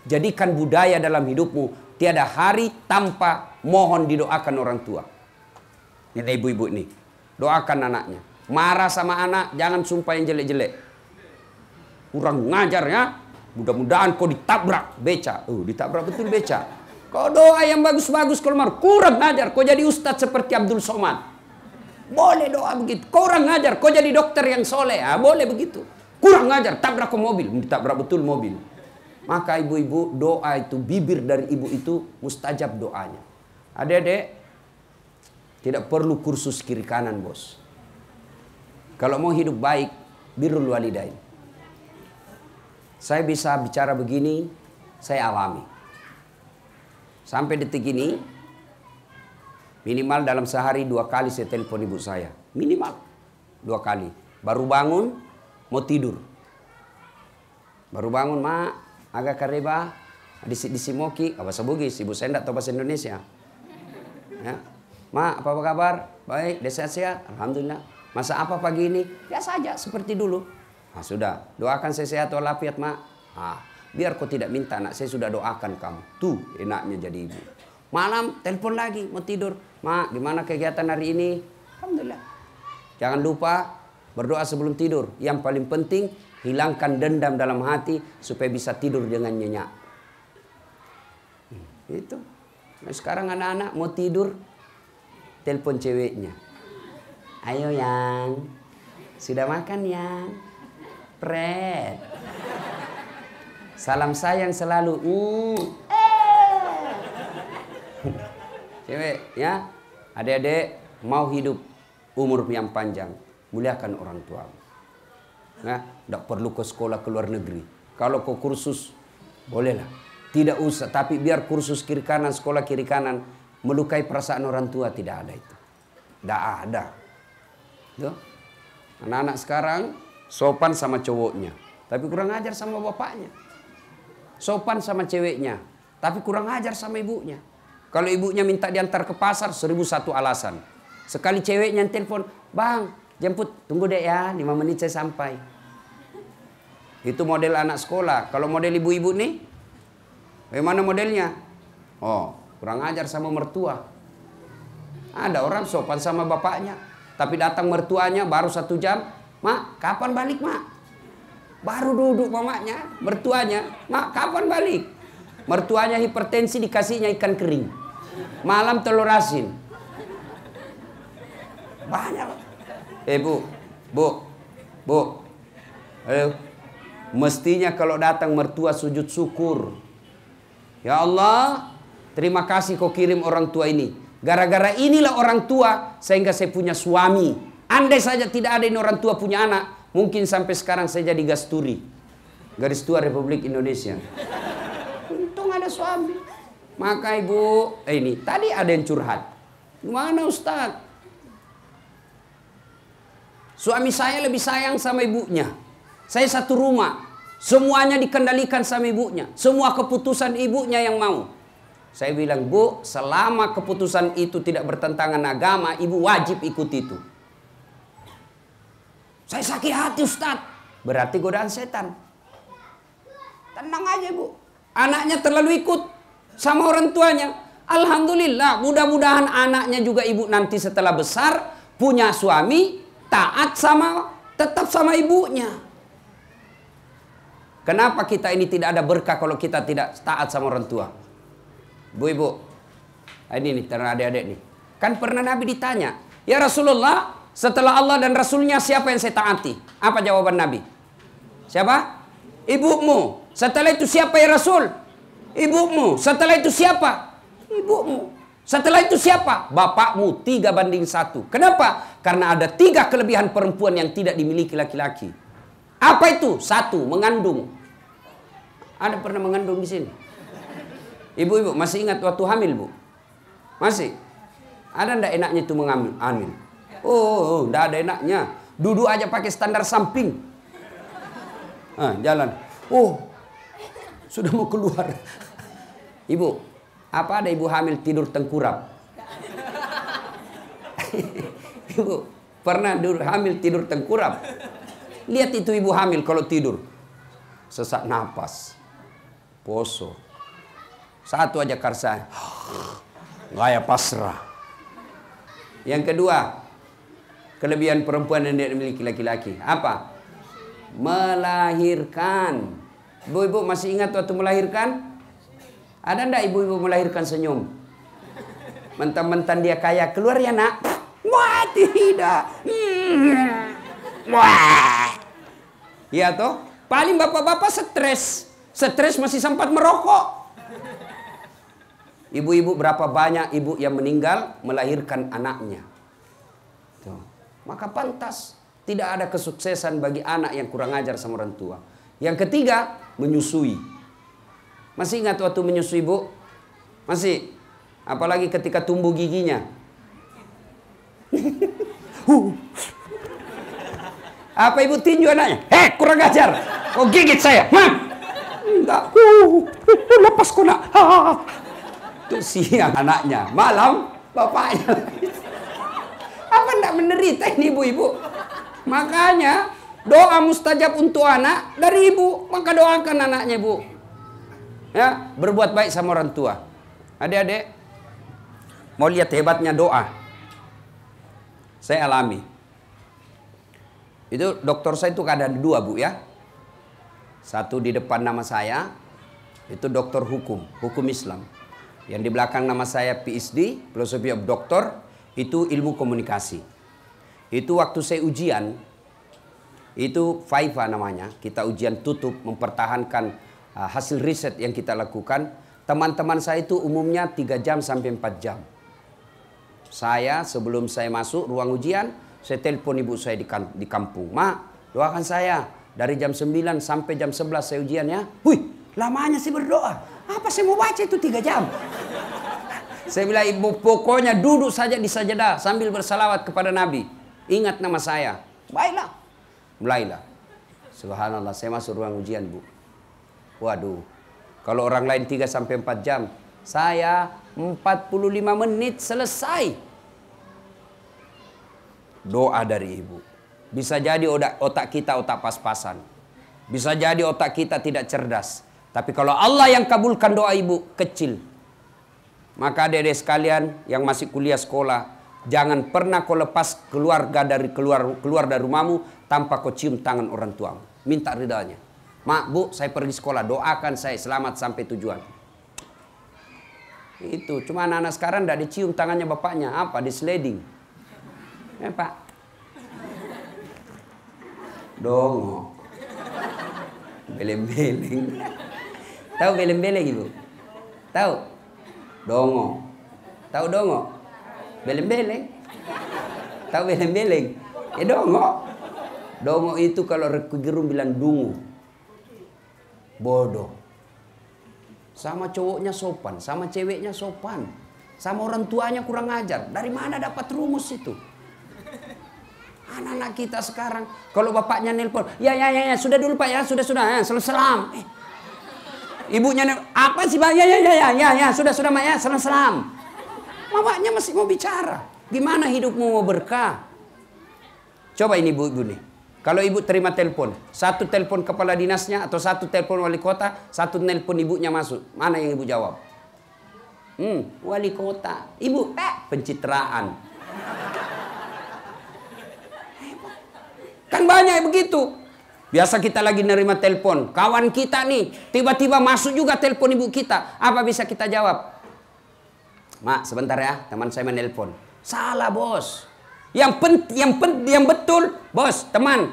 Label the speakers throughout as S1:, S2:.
S1: Jadikan budaya dalam hidupmu. Tiada hari tanpa mohon didoakan orang tua. Ini ibu-ibu ini. Doakan anaknya. Marah sama anak, jangan sumpah yang jelek-jelek. Kurang ngajar ya. Mudah-mudahan kau ditabrak beca. Ditabrak betul beca. Kau doa yang bagus-bagus kalau marah. Kurang ngajar. Kau jadi ustadz seperti Abdul Somad. Boleh doa begitu. Kurang ngajar. Kau jadi dokter yang soleh. Boleh begitu. Kurang ngajar. Tabrak ke mobil. Ditabrak betul mobil. Maka ibu-ibu, doa itu, bibir dari ibu itu mustajab doanya. Adik-adik, tidak perlu kursus kiri kanan, bos. Kalau mau hidup baik, birrul walidain. Saya bisa bicara begini, saya alami. Sampai detik ini, minimal dalam sehari 2 kali saya telepon ibu saya. Minimal 2 kali. Baru bangun, mau tidur. Baru bangun, mak, agak kareba, disimoki, bahasa Bugis, ibu saya enggak tahu bahasa Indonesia. Ya. Mak, apa kabar? Baik, dia sehat-sehat, alhamdulillah. Masa apa pagi ini? Biasa saja, seperti dulu. Nah, sudah, doakan saya sehat walafiat, mak. Biar kau tidak minta, anak saya sudah doakan kamu. Tuh, enaknya jadi ibu. Malam, telepon lagi, mau tidur. Mak, gimana kegiatan hari ini? Alhamdulillah. Jangan lupa berdoa sebelum tidur. Yang paling penting, hilangkan dendam dalam hati supaya bisa tidur dengan nyenyak. Itu. Nah, sekarang anak-anak mau tidur, telepon ceweknya. Ayo yang, sudah makan yang, Pret. Salam sayang selalu. Cewek, ya, adik-adik mau hidup umur yang panjang, muliakan orang tua. Nah, tidak perlu ke sekolah ke luar negeri. Kalau kau kursus, bolehlah. Tidak usah, tapi biar kursus kiri kanan, sekolah kiri kanan, melukai perasaan orang tua, tidak ada itu. Tidak ada. Tuh. Anak-anak sekarang sopan sama cowoknya, tapi kurang ajar sama bapaknya. Sopan sama ceweknya, tapi kurang ajar sama ibunya. Kalau ibunya minta diantar ke pasar, 1001 alasan. Sekali ceweknya yang telepon, bang, jemput, tunggu deh ya, 5 menit saya sampai. Itu model anak sekolah. Kalau model ibu-ibu nih, bagaimana modelnya? Oh, kurang ajar sama mertua. Ada orang sopan sama bapaknya, tapi datang mertuanya baru 1 jam. Mak, kapan balik, mak? Baru duduk mamanya, mertuanya. Mak, kapan balik? Mertuanya hipertensi, dikasihnya ikan kering. Malam telur asin. Banyak. Bu. Ayo. Mestinya kalau datang mertua sujud syukur. Ya Allah, terima kasih kau kirim orang tua ini. Gara-gara inilah orang tua sehingga saya punya suami. Andai saja tidak ada ini orang tua punya anak, mungkin sampai sekarang saya jadi gasturi. Garis tua Republik Indonesia. Untung ada suami. Maka ibu, ini tadi ada yang curhat. Gimana Ustaz? Suami saya lebih sayang sama ibunya. Saya satu rumah. Semuanya dikendalikan sama ibunya. Semua keputusan ibunya yang mau. Saya bilang, Bu, selama keputusan itu tidak bertentangan agama, ibu wajib ikut itu. Saya sakit hati Ustaz. Berarti godaan setan. Tenang aja Bu. Anaknya terlalu ikut sama orang tuanya. Alhamdulillah, mudah-mudahan anaknya juga ibu nanti setelah besar, punya suami, taat sama, tetap sama ibunya. Kenapa kita ini tidak ada berkah kalau kita tidak taat sama orang tua? Bu, ibu, ini nih, adik-adik nih. Kan pernah Nabi ditanya, ya Rasulullah, setelah Allah dan Rasulnya siapa yang saya taati? Apa jawaban Nabi? Siapa? Ibumu. Setelah itu siapa ya Rasul? Ibumu. Setelah itu siapa? Ibumu. Setelah itu siapa? Bapakmu. 3:1. Kenapa? Karena ada 3 kelebihan perempuan yang tidak dimiliki laki-laki. Apa itu? 1, mengandung. Ada pernah mengandung di sini? Ibu-ibu masih ingat waktu hamil, Bu? Masih? Ada ndak enaknya itu mengambil hamil? Oh, ndak ada enaknya. Duduk aja pakai standar samping. Jalan. Oh, sudah mau keluar. Ibu, apa ada ibu hamil tidur tengkurap? Ibu, pernah hamil tidur tengkurap? Lihat itu ibu hamil kalau tidur. Sesak napas. poso. Satu aja karsa, gaya pasrah. Yang kedua, kelebihan perempuan yang tidak dimiliki laki-laki. Apa? Melahirkan. Ibu-ibu masih ingat waktu melahirkan? Ada enggak ibu-ibu melahirkan senyum? Mentang-mentang dia kaya, keluar ya nak? Wah, tidak. Wah. Ya toh? Paling bapak-bapak stres. Stres masih sempat merokok. Ibu-ibu berapa banyak ibu yang meninggal melahirkan anaknya. Tuh. Maka pantas tidak ada kesuksesan bagi anak yang kurang ajar sama orang tua. Yang ketiga, menyusui. Masih ingat waktu menyusui, Bu? Masih? Apalagi ketika tumbuh giginya. Apa ibu tinju anaknya? Kurang ajar. Kau gigit saya. Enggak. Lepas kau nak. Itu siang anaknya. Malam bapaknya. Apa enggak menderita ini ibu-ibu? Makanya doa mustajab untuk anak dari ibu. Maka doakan anaknya, Bu. Ya, berbuat baik sama orang tua. Adik-adik, mau lihat hebatnya doa? Saya alami. Itu dokter saya itu ada dua, Bu, ya. Satu di depan nama saya, itu dokter hukum Islam. Yang di belakang nama saya PhD, Philosophy of Doctor, itu ilmu komunikasi. Itu waktu saya ujian, itu FIVA namanya, kita ujian tutup mempertahankan hasil riset yang kita lakukan. Teman-teman saya itu umumnya 3 jam sampai 4 jam. Saya sebelum saya masuk ruang ujian, saya telepon ibu saya di kampung. Ma, doakan saya. Dari jam 9 sampai jam 11 saya ujian ya. Wih, lamanya sih berdoa. Apa saya mau baca itu 3 jam? Saya bilang, ibu pokoknya duduk saja di sajadah sambil bersalawat kepada Nabi. Ingat nama saya. Baiklah. Mulailah. Subhanallah, saya masuk ruang ujian, Bu. Waduh. Kalau orang lain 3 sampai 4 jam, saya 45 menit selesai. Doa dari ibu. Bisa jadi otak kita otak pas-pasan. Bisa jadi otak kita tidak cerdas. Tapi kalau Allah yang kabulkan doa ibu, kecil. Maka adik-adik sekalian yang masih kuliah sekolah, jangan pernah kau lepas keluar dari rumahmu tanpa kau cium tangan orang tuamu. Minta ridanya. Mak, Bu, saya pergi sekolah, doakan saya selamat sampai tujuan. Itu, cuma anak-anak sekarang tidak dicium tangannya bapaknya. Apa? Di sliding. Ya, Pak. Dongo. Beleng-beleng. Tahu beleng-beleng, Ibu? Tahu? Dongo. Tahu dongo? Beleng-beleng. Tahu beleng-beleng? Ya dongo. Dongo itu kalau Rocky Gerung bilang dungu. Bodoh. Sama cowoknya sopan, sama ceweknya sopan. Sama orang tuanya kurang ajar. Dari mana dapat rumus itu? Anak-anak kita sekarang, kalau bapaknya nelpon, ya, sudah dulu Pak ya, sudah, ya, salam. Ibunya apa sih Pak? Ya, sudah Mak ya, salam. Bapaknya masih mau bicara. Gimana hidupmu mau berkah? Coba ini ibu-ibu nih. Kalau ibu terima telepon, satu telepon kepala dinasnya atau satu telepon wali kota, satu telepon ibunya masuk. Mana yang ibu jawab? Wali kota. Ibu, pencitraan. Kan banyak begitu. Biasa kita lagi nerima telepon, kawan kita nih, tiba-tiba masuk juga telepon ibu kita. Apa bisa kita jawab? Mak, sebentar ya, teman saya menelpon. Salah, Bos. Yang betul, Bos, teman.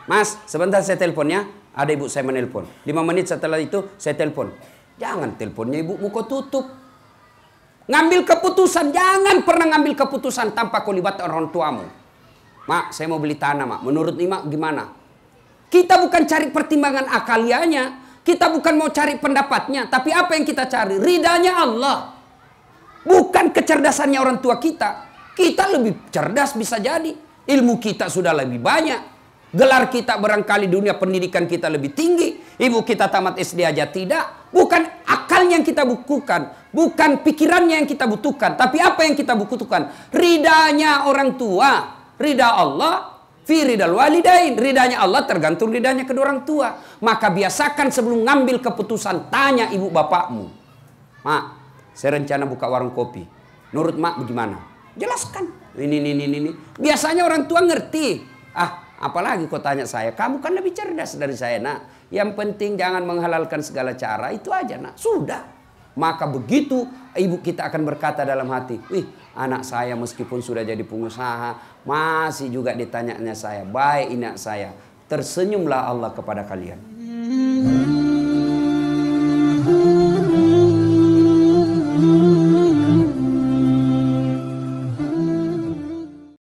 S1: Mas, sebentar saya telepon ya. Ada ibu saya menelpon. 5 menit setelah itu saya telepon. Jangan teleponnya ibumu kau tutup. Ngambil keputusan, jangan pernah ngambil keputusan tanpa kau libatkan orang tuamu. Mak, saya mau beli tanah, Mak. Menurut Mak gimana? Kita bukan cari pertimbangan akalianya. Kita bukan mau cari pendapatnya. Tapi apa yang kita cari? Ridanya Allah. Bukan kecerdasannya orang tua kita. Kita lebih cerdas bisa jadi. Ilmu kita sudah lebih banyak. Gelar kita barangkali dunia pendidikan kita lebih tinggi. Ibu kita tamat SD aja tidak. Bukan akalnya yang kita butuhkan. Bukan pikirannya yang kita butuhkan. Tapi apa yang kita butuhkan? Ridanya orang tua. Ridha Allah. Fi ridal walidain, ridanya Allah tergantung ridanya kedua orang tua. Maka biasakan sebelum ngambil keputusan, tanya ibu bapakmu. Mak, saya rencana buka warung kopi. Menurut mak bagaimana? Jelaskan. Ini. Biasanya orang tua ngerti. Apalagi kau tanya saya, kamu kan lebih cerdas dari saya, nak. Yang penting jangan menghalalkan segala cara, itu aja, nak. Sudah. Maka begitu ibu kita akan berkata dalam hati, wih, anak saya meskipun sudah jadi pengusaha, masih juga ditanyanya saya, baik anak saya. Tersenyumlah Allah kepada kalian.